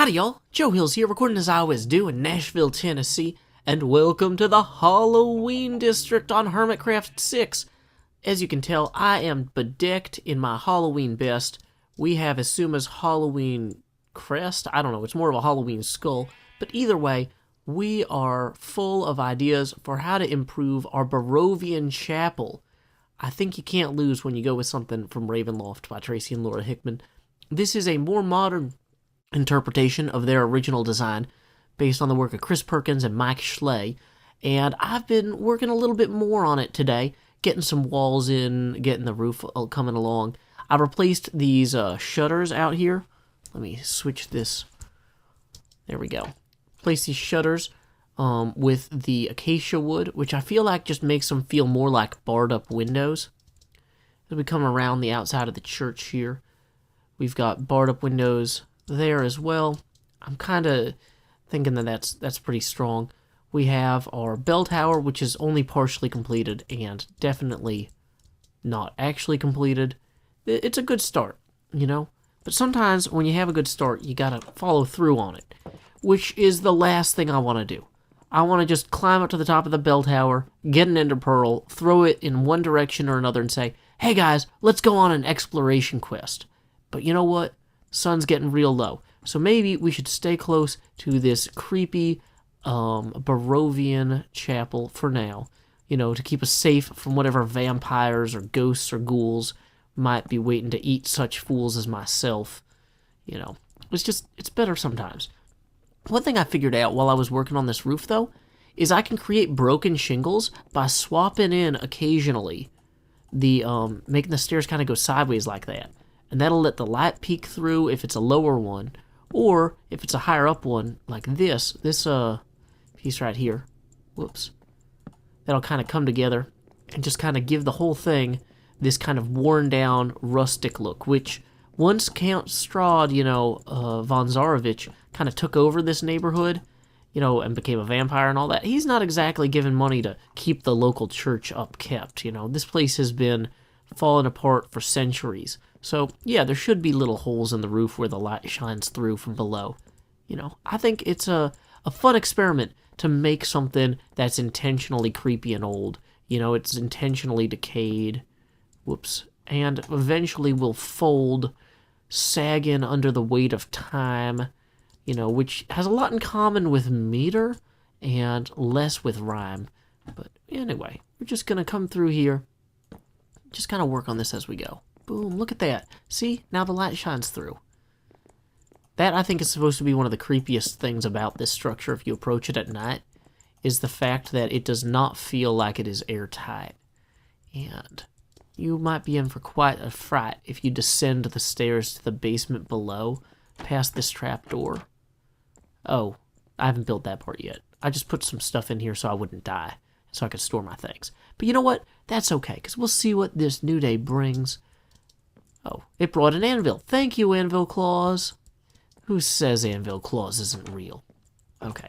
Howdy y'all, Joe Hills here, recording as I always do in Nashville, Tennessee, and welcome to the Halloween District on Hermitcraft 6. As you can tell, I am bedecked in my Halloween best. We have Asuma's Halloween crest. I don't know, it's more of a Halloween skull, but either way, we are full of ideas for how to improve our Barovian chapel. I think you can't lose when you go with something from Ravenloft by Tracy and Laura Hickman. This is a more modern interpretation of their original design based on the work of Chris Perkins and Mike Schley, and I've been working a little bit more on it today, getting some walls in, getting the roof coming along. I've replaced these shutters out here. Let me switch this. There we go. Place these shutters with the acacia wood, which I feel like just makes them feel more like barred up windows. As we come around the outside of the church here, we've got barred up windows there as well. I'm kind of thinking that that's pretty strong. We have our bell tower, which is only partially completed and definitely not actually completed. It's a good start, you know? But sometimes when you have a good start, you gotta follow through on it, which is the last thing I want to do. I want to just climb up to the top of the bell tower, get an ender pearl, throw it in one direction or another and say, hey guys, let's go on an exploration quest. But you know what? Sun's getting real low. So maybe we should stay close to this creepy Barovian chapel for now, you know, to keep us safe from whatever vampires or ghosts or ghouls might be waiting to eat such fools as myself. You know, it's better sometimes. One thing I figured out while I was working on this roof, though, is I can create broken shingles by swapping in occasionally the making the stairs kind of go sideways like that. And that'll let the light peek through if it's a lower one, or if it's a higher up one, like this piece right here. Whoops. That'll kind of come together and just kind of give the whole thing this kind of worn down, rustic look, which once Count Strahd, von Zarovich, kind of took over this neighborhood, and became a vampire and all that, he's not exactly given money to keep the local church upkept. This place has been falling apart for centuries. So, yeah, there should be little holes in the roof where the light shines through from below. I think it's a fun experiment to make something that's intentionally creepy and old. It's intentionally decayed. Whoops. And eventually will fold, sag in under the weight of time, which has a lot in common with meter and less with rhyme. But anyway, we're just going to come through here, just kind of work on this as we go. Boom, look at that. See? Now the light shines through. That, I think, is supposed to be one of the creepiest things about this structure if you approach it at night, is the fact that it does not feel like it is airtight. And you might be in for quite a fright if you descend the stairs to the basement below, past this trapdoor. Oh, I haven't built that part yet. I just put some stuff in here so I wouldn't die, so I could store my things. But you know what? That's okay, because we'll see what this new day brings. Oh, it brought an anvil. Thank you, Anvil Claus. Who says Anvil Claus isn't real? Okay.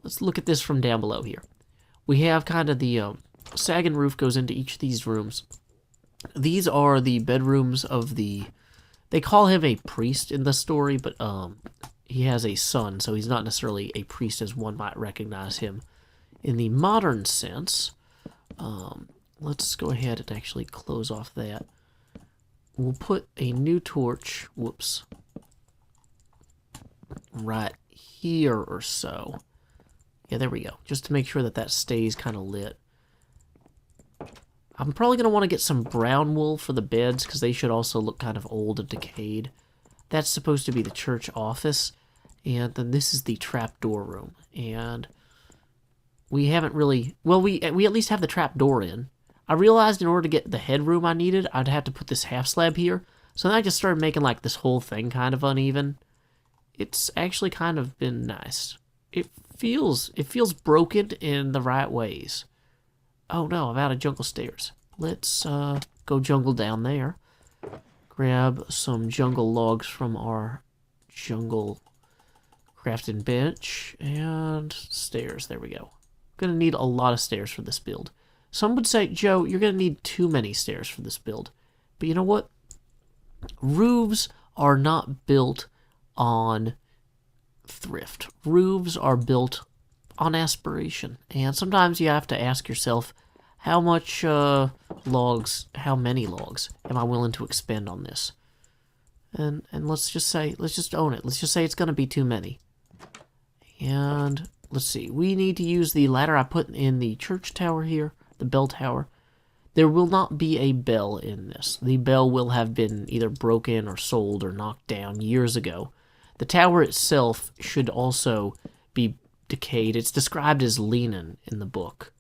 Let's look at this from down below here. We have kind of the sagging roof goes into each of these rooms. These are the bedrooms of the... They call him a priest in the story, but he has a son, so he's not necessarily a priest as one might recognize him in the modern sense. Let's go ahead and actually close off that. We'll put a new torch, whoops, right here or so. Yeah, there we go. Just to make sure that stays kind of lit. I'm probably going to want to get some brown wool for the beds, because they should also look kind of old and decayed. That's supposed to be the church office, and then this is the trapdoor room. And we haven't really... Well, we at least have the trapdoor in. I realized in order to get the headroom I needed, I'd have to put this half slab here. So then I just started making like this whole thing kind of uneven. It's actually kind of been nice. It feels broken in the right ways. Oh no, I'm out of jungle stairs. Let's go jungle down there. Grab some jungle logs from our jungle crafting bench. And stairs, there we go. Gonna need a lot of stairs for this build. Some would say, Joe, you're going to need too many stairs for this build. But you know what? Roofs are not built on thrift. Roofs are built on aspiration, and sometimes you have to ask yourself, how many logs am I willing to expend on this? And let's just own it. Let's just say it's going to be too many. And let's see, we need to use the ladder I put in the church tower here, the bell tower. There will not be a bell in this. The bell will have been either broken or sold or knocked down years ago. The tower itself should also be decayed. It's described as leaning in the book.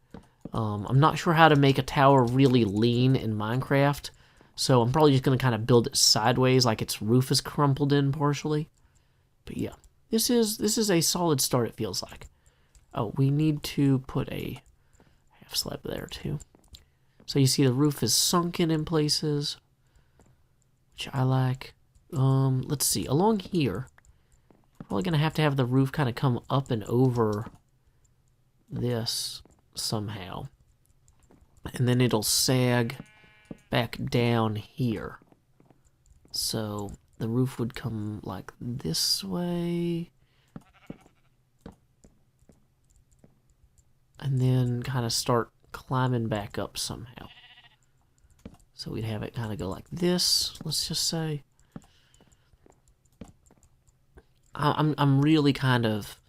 I'm not sure how to make a tower really lean in Minecraft, so I'm probably just going to kind of build it sideways, like its roof is crumpled in partially. But yeah, this is a solid start, it feels like. Oh, we need to put a half slab there too. So you see the roof is sunken in places, which I like. Let's see, along here, probably going to have the roof kind of come up and over this somehow. And then it'll sag back down here. So the roof would come like this way. And then kind of start climbing back up somehow. So we'd have it kind of go like this, let's just say. I'm really kind of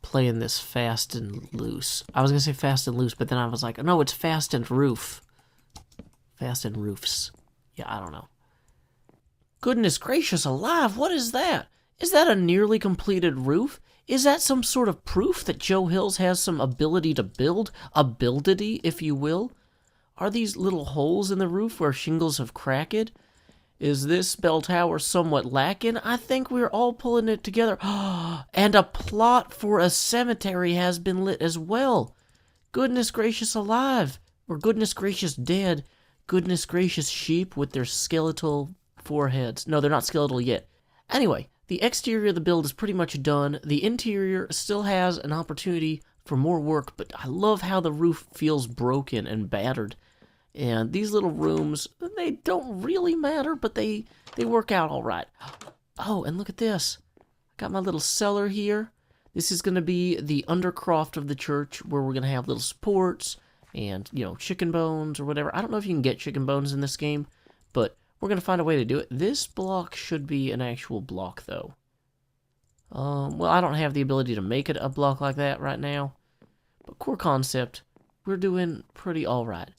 playing this fast and loose. I was going to say fast and loose, but then I was like, no, it's fast and roof. Fast and roofs. Yeah, I don't know. Goodness gracious alive, what is that? Is that a nearly completed roof? Is that some sort of proof that Joe Hills has some ability to build? Ability, if you will? Are these little holes in the roof where shingles have cracked? Is this bell tower somewhat lacking? I think we're all pulling it together. And a plot for a cemetery has been lit as well. Goodness gracious alive. Or goodness gracious dead. Goodness gracious sheep with their skeletal foreheads. No, they're not skeletal yet. Anyway, the exterior of the build is pretty much done. The interior still has an opportunity for more work, but I love how the roof feels broken and battered. And these little rooms, they don't really matter, but they work out all right. Oh, and look at this. I got my little cellar here. This is going to be the undercroft of the church, where we're going to have little supports and, you know, chicken bones or whatever. I don't know if you can get chicken bones in this game, but we're going to find a way to do it. This block should be an actual block, though. Well, I don't have the ability to make it a block like that right now. But core concept, we're doing pretty all right.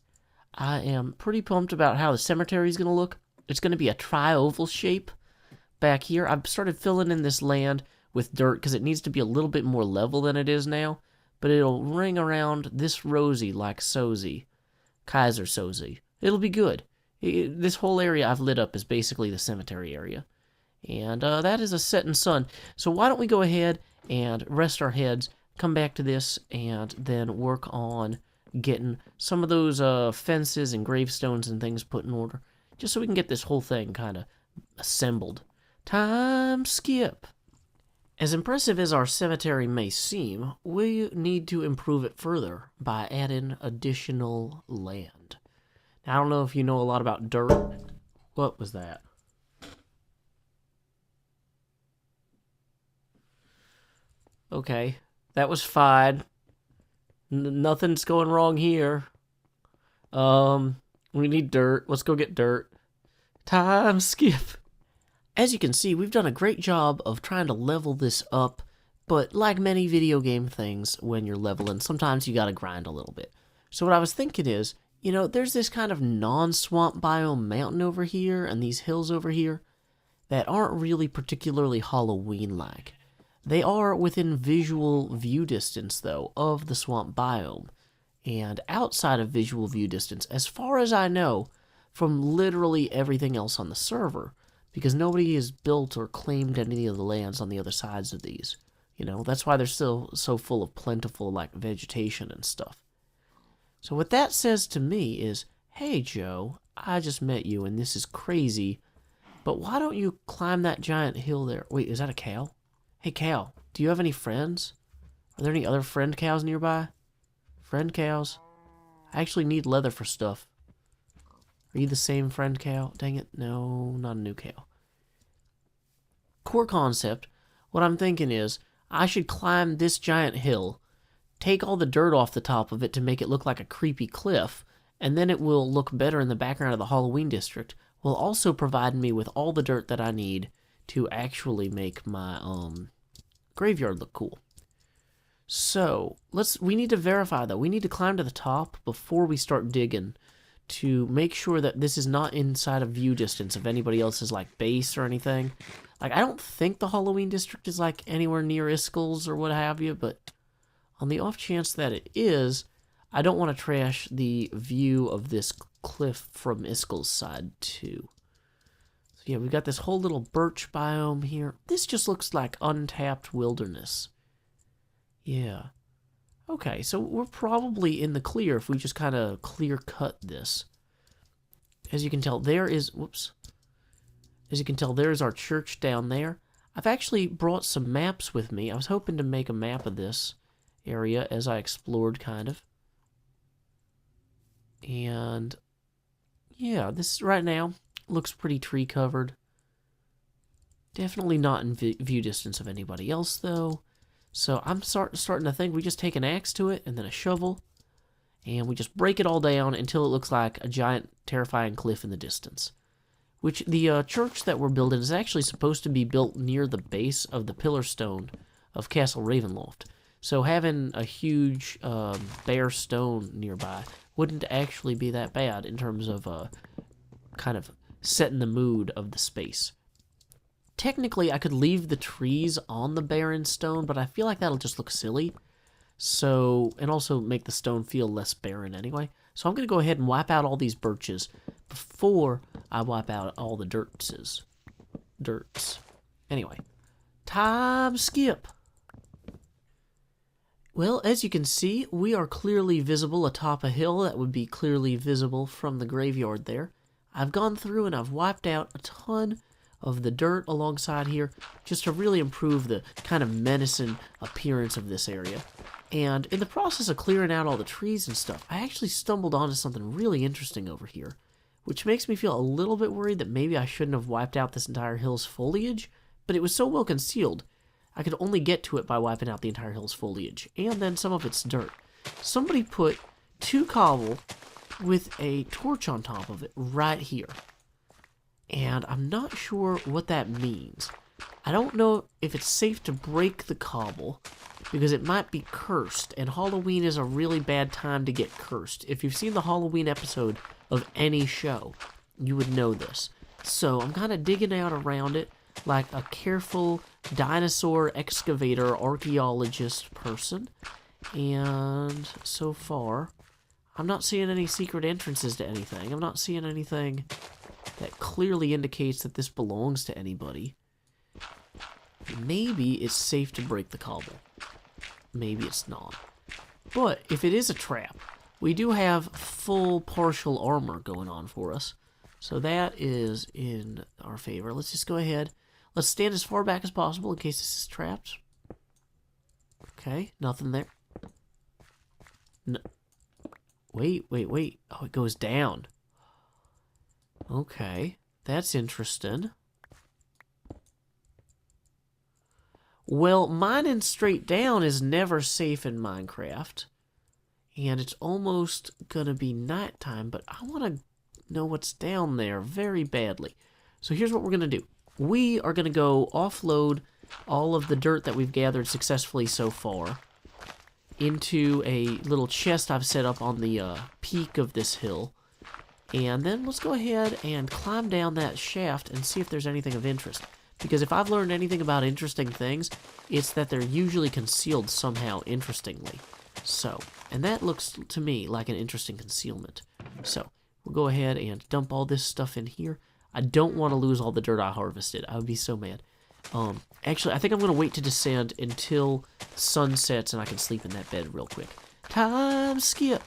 I am pretty pumped about how the cemetery is going to look. It's going to be a tri-oval shape back here. I've started filling in this land with dirt because it needs to be a little bit more level than it is now. But it'll ring around this rosy like Sozy. Kaiser Sozy. It'll be good. This whole area I've lit up is basically the cemetery area. And that is a setting sun. So why don't we go ahead and rest our heads, come back to this, and then work on getting some of those fences and gravestones and things put in order, just so we can get this whole thing kind of assembled. Time skip. As impressive as our cemetery may seem, we need to improve it further by adding additional land. Now, I don't know if you know a lot about dirt. What was that? Okay, that was fine. Nothing's going wrong here. We need dirt. Let's go get dirt. Time skip. As you can see, we've done a great job of trying to level this up, but like many video game things, when you're leveling, sometimes you gotta grind a little bit. So what I was thinking is, you know, there's this kind of non-swamp biome mountain over here, and these hills over here, that aren't really particularly Halloween-like. They are within visual view distance, though, of the swamp biome. And outside of visual view distance, as far as I know, from literally everything else on the server, because nobody has built or claimed any of the lands on the other sides of these. You know, that's why they're still so full of plentiful, like, vegetation and stuff. So what that says to me is, hey, Joe, I just met you, and this is crazy, but why don't you climb that giant hill there? Wait, is that a cow? Hey, cow, do you have any friends? Are there any other friend cows nearby? Friend cows? I actually need leather for stuff. Are you the same friend cow? Dang it, no, not a new cow. core concept, what I'm thinking is I should climb this giant hill, take all the dirt off the top of it to make it look like a creepy cliff, and then it will look better in the background of the Halloween district, while also providing me with all the dirt that I need to actually make my graveyard look cool. So, we need to verify though. We need to climb to the top before we start digging to make sure that this is not inside of view distance of anybody else's like base or anything. Like, I don't think the Halloween district is like anywhere near Iskel's or what have you, but on the off chance that it is, I don't want to trash the view of this cliff from Iskel's side too. So yeah, we've got this whole little birch biome here. This just looks like untapped wilderness. Yeah. Okay, so we're probably in the clear if we just kind of clear cut this. As you can tell, there is... Whoops. As you can tell, there's our church down there. I've actually brought some maps with me. I was hoping to make a map of this area as I explored, kind of. And... yeah, this right now looks pretty tree covered. Definitely not in view distance of anybody else, though. So I'm starting to think we just take an axe to it and then a shovel, and we just break it all down until it looks like a giant, terrifying cliff in the distance. Which the church that we're building is actually supposed to be built near the base of the pillar stone of Castle Ravenloft. So having a huge bare stone nearby wouldn't actually be that bad in terms of kind of setting the mood of the space. Technically, I could leave the trees on the barren stone, but I feel like that'll just look silly. So, and also make the stone feel less barren anyway. So I'm going to go ahead and wipe out all these birches before I wipe out all the dirts. Anyway, time skip. Well, as you can see, we are clearly visible atop a hill that would be clearly visible from the graveyard there. I've gone through and I've wiped out a ton of the dirt alongside here just to really improve the kind of menacing appearance of this area. And in the process of clearing out all the trees and stuff, I actually stumbled onto something really interesting over here, which makes me feel a little bit worried that maybe I shouldn't have wiped out this entire hill's foliage, but it was so well concealed, I could only get to it by wiping out the entire hill's foliage, and then some of its dirt. Somebody put 2 cobble with a torch on top of it right here. And I'm not sure what that means. I don't know if it's safe to break the cobble, because it might be cursed, and Halloween is a really bad time to get cursed. If you've seen the Halloween episode of any show, you would know this. So I'm kind of digging out around it like a careful dinosaur excavator archaeologist person. And so far, I'm not seeing any secret entrances to anything. I'm not seeing anything that clearly indicates that this belongs to anybody. Maybe it's safe to break the cobble. Maybe it's not. But if it is a trap, we do have full partial armor going on for us. So that is in our favor. Let's just go ahead. Let's stand as far back as possible in case this is trapped. Okay, nothing there. No. Wait. Oh, it goes down. Okay, that's interesting. Well, mining straight down is never safe in Minecraft. And it's almost gonna be nighttime, but I want to know what's down there very badly. So here's what we're gonna do. We are gonna go offload all of the dirt that we've gathered successfully so far into a little chest I've set up on the peak of this hill. And then let's go ahead and climb down that shaft and see if there's anything of interest. Because if I've learned anything about interesting things, it's that they're usually concealed somehow interestingly. So, and that looks to me like an interesting concealment. So, we'll go ahead and dump all this stuff in here. I don't want to lose all the dirt I harvested. I would be so mad. Actually, I think I'm going to wait to descend until the sun sets and I can sleep in that bed real quick. Time skip!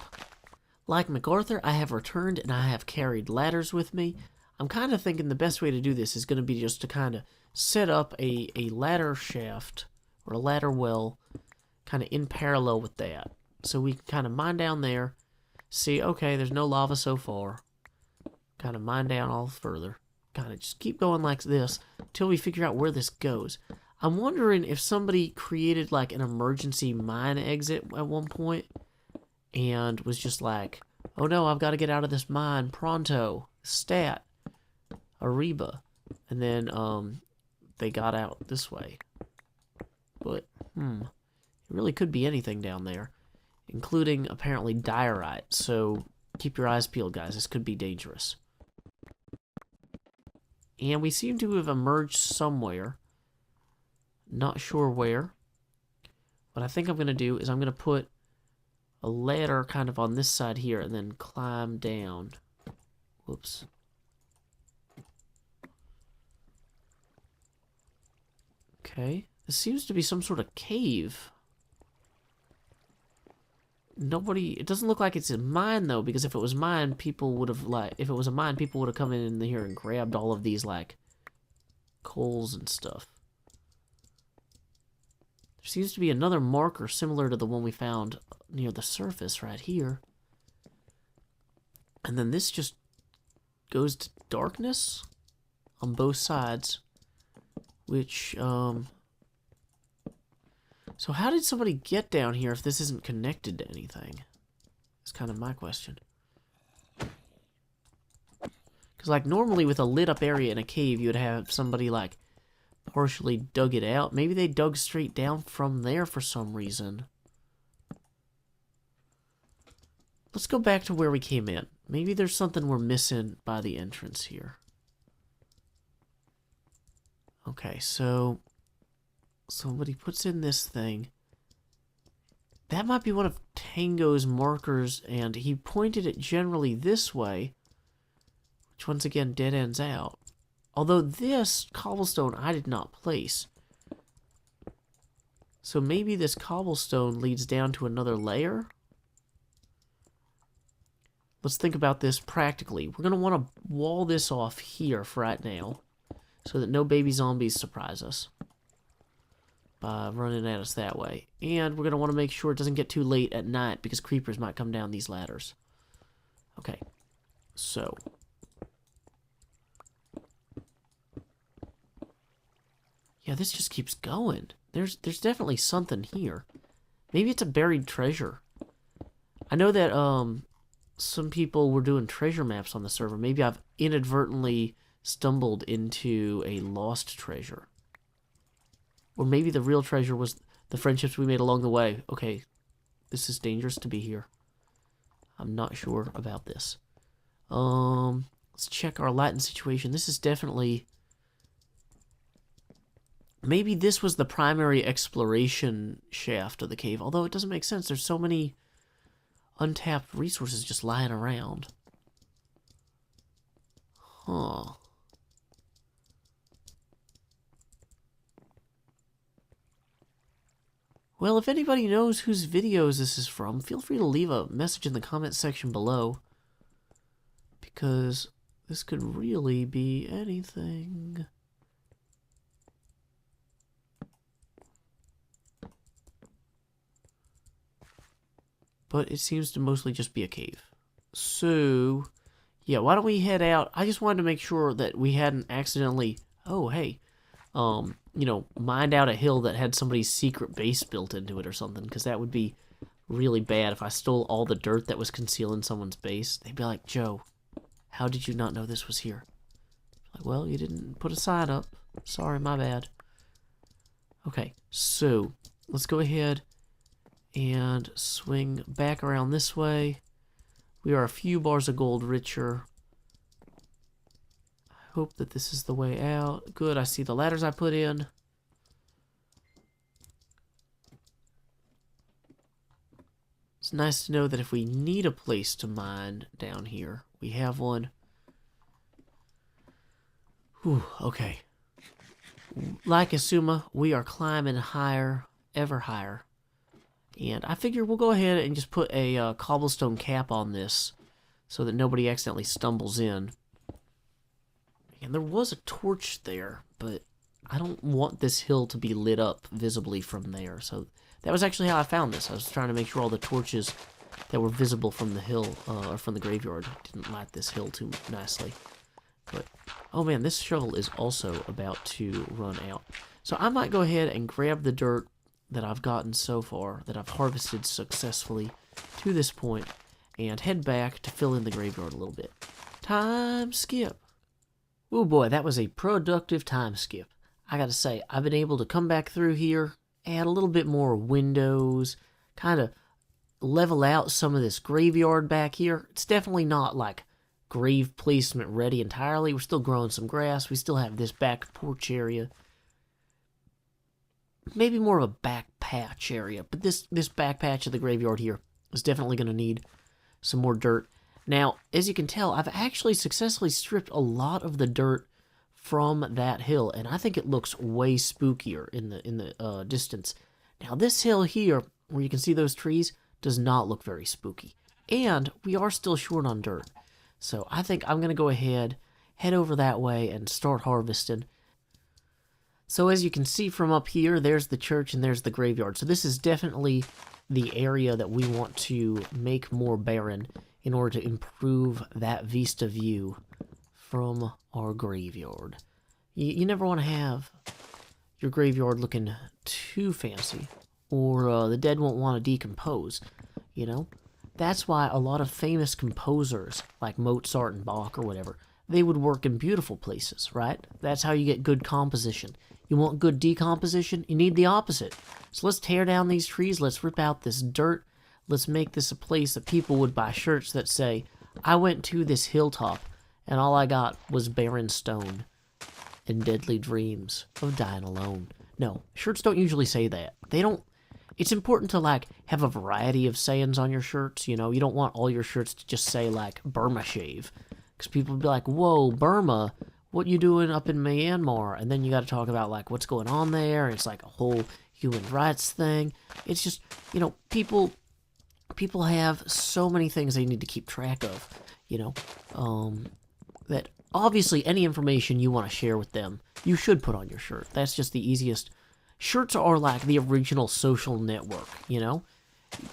Like MacArthur, I have returned and I have carried ladders with me. I'm kind of thinking the best way to do this is going to be just to kind of set up a ladder shaft or a ladder well kind of in parallel with that. So we can kind of mine down there, see, okay, there's no lava so far. Kind of mine down all further. kind of just keep going like this until we figure out where this goes. I'm wondering if somebody created like an emergency mine exit at one point and was just like, oh no, I've got to get out of this mine pronto, stat, Ariba. And then they got out this way. But, it really could be anything down there, including apparently diorite. So keep your eyes peeled, guys. This could be dangerous. And we seem to have emerged somewhere. Not sure where. What I think I'm going to do is I'm going to put a ladder kind of on this side here and then climb down. Whoops. Okay. This seems to be some sort of cave. It doesn't look like it's a mine though, because if it was mine, people would have if it was a mine, people would have come in here and grabbed all of these like coals and stuff. There seems to be another marker similar to the one we found near the surface right here. And then this just goes to darkness on both sides, which, so how did somebody get down here if this isn't connected to anything? That's kind of my question. Because, like, normally with a lit up area in a cave, you would have somebody, like, partially dug it out. Maybe they dug straight down from there for some reason. Let's go back to where we came in. Maybe there's something we're missing by the entrance here. Okay, so somebody puts in this thing. That might be one of Tango's markers, and he pointed it generally this way, which once again dead ends out. Although this cobblestone I did not place. So maybe this cobblestone leads down to another layer? Let's think about this practically. We're going to want to wall this off here for right now, so that no baby zombies surprise us by running at us that way. And we're going to want to make sure it doesn't get too late at night, because creepers might come down these ladders. Okay, so yeah, this just keeps going. There's definitely something here. Maybe it's a buried treasure. I know that some people were doing treasure maps on the server. Maybe I've inadvertently stumbled into a lost treasure. Or maybe the real treasure was the friendships we made along the way. Okay, this is dangerous to be here. I'm not sure about this. Let's check our lighting situation. This is definitely... Maybe this was the primary exploration shaft of the cave, although it doesn't make sense. There's so many untapped resources just lying around. Huh. Well, if anybody knows whose videos this is from, feel free to leave a message in the comment section below, because this could really be anything. But it seems to mostly just be a cave. So, yeah, why don't we head out? I just wanted to make sure that we hadn't accidentally, oh, hey, you know, mined out a hill that had somebody's secret base built into it or something, because that would be really bad if I stole all the dirt that was concealing someone's base. They'd be like, Joe, how did you not know this was here? Like, well, you didn't put a sign up. Sorry, my bad. Okay, so let's go ahead and swing back around this way. We are a few bars of gold richer. I hope that this is the way out. Good, I see the ladders I put in. It's nice to know that if we need a place to mine down here, we have one. Whew, okay. Like Asuma, we are climbing higher, ever higher. And I figure we'll go ahead and just put a cobblestone cap on this so that nobody accidentally stumbles in. And there was a torch there, but I don't want this hill to be lit up visibly from there. So that was actually how I found this. I was trying to make sure all the torches that were visible from the hill, or from the graveyard, didn't light this hill too nicely. But, oh man, this shovel is also about to run out. So I might go ahead and grab the dirt that I've gotten so far, that I've harvested successfully to this point, and head back to fill in the graveyard a little bit. Time skip. Oh boy, that was a productive time skip. I gotta say, I've been able to come back through here, add a little bit more windows, kind of level out some of this graveyard back here. It's definitely not like grave placement ready entirely. We're still growing some grass. We still have this back porch area. Maybe more of a back patch area, but this back patch of the graveyard here is definitely going to need some more dirt. Now, as you can tell, I've actually successfully stripped a lot of the dirt from that hill, and I think it looks way spookier in the distance. Now, this hill here, where you can see those trees, does not look very spooky, and we are still short on dirt. So I think I'm going to go ahead, head over that way, and start harvesting. So as you can see from up here, there's the church and there's the graveyard. So this is definitely the area that we want to make more barren in order to improve that vista view from our graveyard. You never want to have your graveyard looking too fancy, or the dead won't want to decompose, you know? That's why a lot of famous composers, like Mozart and Bach or whatever, they would work in beautiful places, right? That's how you get good composition. You want good decomposition? You need the opposite. So let's tear down these trees, let's rip out this dirt, let's make this a place that people would buy shirts that say, I went to this hilltop, and all I got was barren stone and deadly dreams of dying alone. No, shirts don't usually say that. They don't. It's important to, like, have a variety of sayings on your shirts, you know? You don't want all your shirts to just say, like, Burma shave. Because people will be like, whoa, Burma, what you doing up in Myanmar? And then you got to talk about, like, what's going on there. And it's like a whole human rights thing. It's just, you know, people have so many things they need to keep track of, you know, that obviously any information you want to share with them, you should put on your shirt. That's just the easiest. Shirts are like the original social network, you know?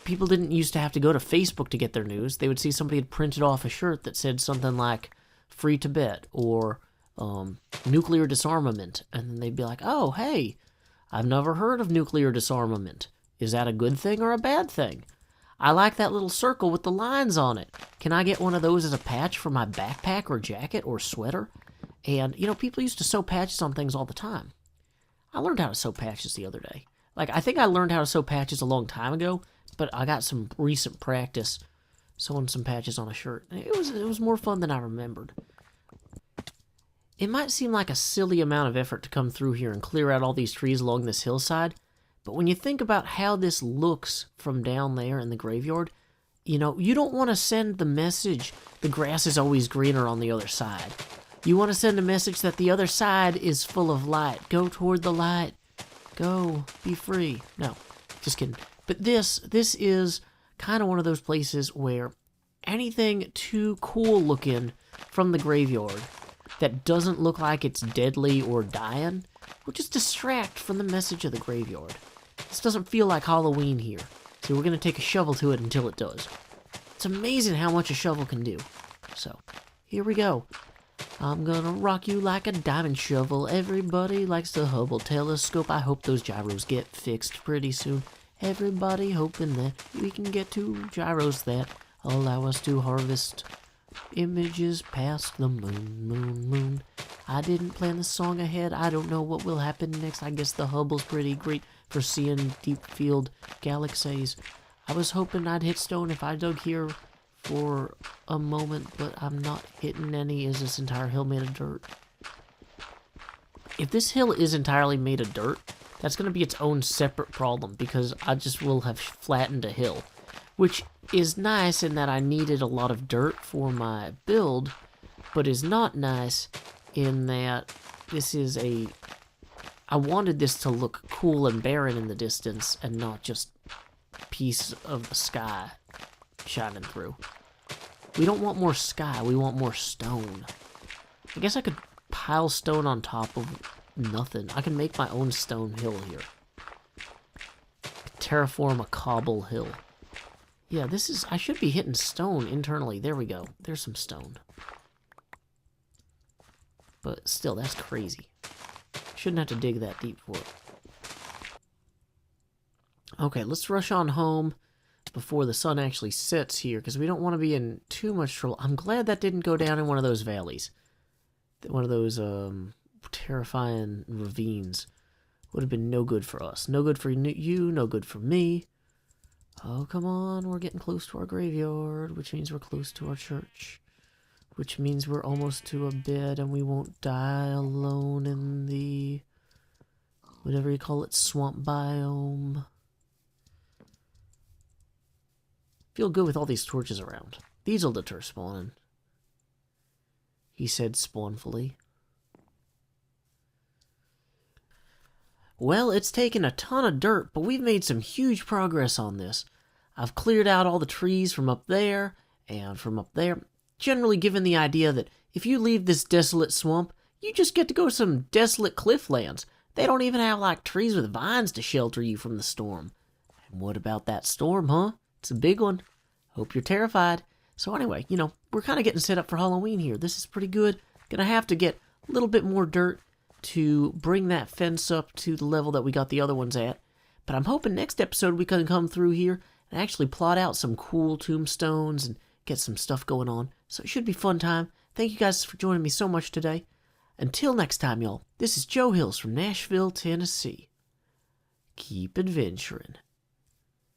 People didn't used to have to go to Facebook to get their news. They would see somebody had printed off a shirt that said something like Free Tibet or nuclear disarmament. And then they'd be like, oh, hey, I've never heard of nuclear disarmament. Is that a good thing or a bad thing? I like that little circle with the lines on it. Can I get one of those as a patch for my backpack or jacket or sweater? And, you know, people used to sew patches on things all the time. I learned how to sew patches the other day. Like, I think I learned how to sew patches a long time ago, but I got some recent practice sewing some patches on a shirt. It was more fun than I remembered. It might seem like a silly amount of effort to come through here and clear out all these trees along this hillside, but when you think about how this looks from down there in the graveyard, you know, you don't want to send the message, the grass is always greener on the other side. You want to send a message that the other side is full of light. Go toward the light. Go. Be free. No, just kidding. But this is kind of one of those places where anything too cool looking from the graveyard that doesn't look like it's deadly or dying will just distract from the message of the graveyard. This doesn't feel like Halloween here, so we're going to take a shovel to it until it does. It's amazing how much a shovel can do. So, here we go. I'm gonna rock you like a diamond shovel. Everybody likes the Hubble telescope. I hope those gyros get fixed pretty soon. Everybody hoping that we can get to gyros that allow us to harvest images past the moon. I didn't plan the song ahead. I don't know what will happen next. I guess the Hubble's pretty great for seeing deep field galaxies. I was hoping I'd hit stone if I dug here for a moment, but I'm not hitting any. Is this entire hill made of dirt? If this hill is entirely made of dirt, that's going to be its own separate problem, because I just will have flattened a hill, which is nice in that I needed a lot of dirt for my build, but is not nice in that this is I wanted this to look cool and barren in the distance and not just a piece of the sky shining through. We don't want more sky, we want more stone. I guess I could pile stone on top of nothing. I can make my own stone hill here. Terraform a cobble hill. Yeah, I should be hitting stone internally. There we go. There's some stone. But still, that's crazy. Shouldn't have to dig that deep for it. Okay, let's rush on home before the sun actually sets here, because we don't want to be in too much trouble. I'm glad that didn't go down in one of those valleys. One of those terrifying ravines. Would have been no good for us. No good for you, no good for me. Oh, come on, we're getting close to our graveyard, which means we're close to our church. Which means we're almost to a bed and we won't die alone in the, whatever you call it, swamp biome. Feel good with all these torches around. These'll deter spawning, he said scornfully. Well, it's taken a ton of dirt, but we've made some huge progress on this. I've cleared out all the trees from up there and from up there, generally given the idea that if you leave this desolate swamp, you just get to go to some desolate clifflands. They don't even have, like, trees with vines to shelter you from the storm. And what about that storm, huh? It's a big one. Hope you're terrified. So anyway, you know, we're kind of getting set up for Halloween here. This is pretty good. Gonna have to get a little bit more dirt to bring that fence up to the level that we got the other ones at. But I'm hoping next episode we can come through here and actually plot out some cool tombstones and get some stuff going on. So it should be a fun time. Thank you guys for joining me so much today. Until next time, y'all, this is Joe Hills from Nashville, Tennessee. Keep adventuring.